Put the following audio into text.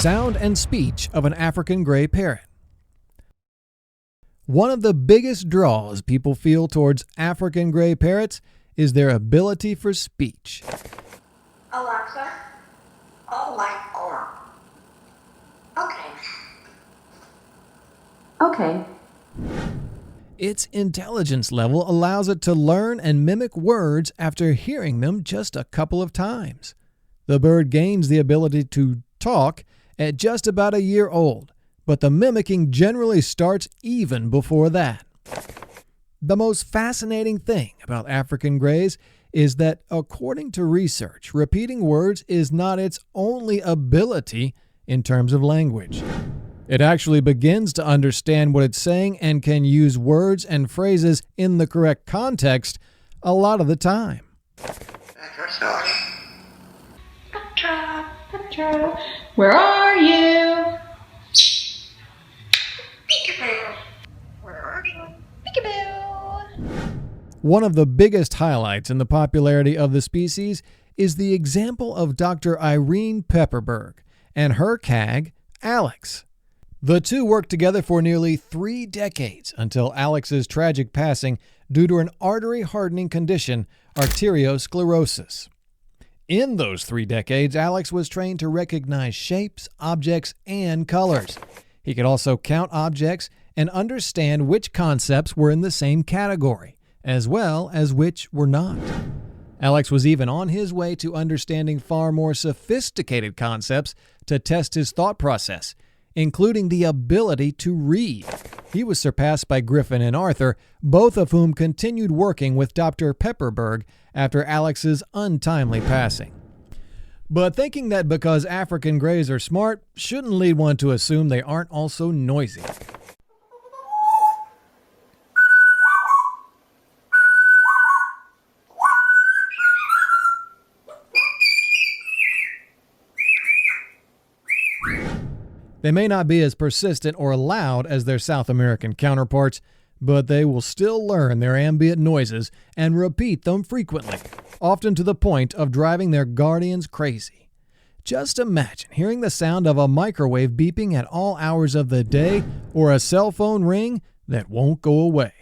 Sound and speech of an African gray parrot. One of the biggest draws people feel towards African gray parrots is their ability for speech. Alexa, all light on. Okay. Its intelligence level allows it to learn and mimic words after hearing them just a couple of times. The bird gains the ability to talk at just about a year old, but the mimicking generally starts even before that. The most fascinating thing about African grays is that, according to research, repeating words is not its only ability in terms of language. It actually begins to understand what it's saying and can use words and phrases in the correct context a lot of the time. Petra, where are you? Peekaboo. Where are you? Peekaboo. One of the biggest highlights in the popularity of the species is the example of Dr. Irene Pepperberg and her cag, Alex. The two worked together for nearly 3 decades until Alex's tragic passing due to an artery-hardening condition, arteriosclerosis. In those 3 decades, Alex was trained to recognize shapes, objects, and colors. He could also count objects and understand which concepts were in the same category, as well as which were not. Alex was even on his way to understanding far more sophisticated concepts to test his thought process, including the ability to read. He was surpassed by Griffin and Arthur, both of whom continued working with Dr. Pepperberg after Alex's untimely passing. But thinking that because African grays are smart shouldn't lead one to assume they aren't also noisy. They may not be as persistent or loud as their South American counterparts, but they will still learn their ambient noises and repeat them frequently, often to the point of driving their guardians crazy. Just imagine hearing the sound of a microwave beeping at all hours of the day or a cell phone ring that won't go away.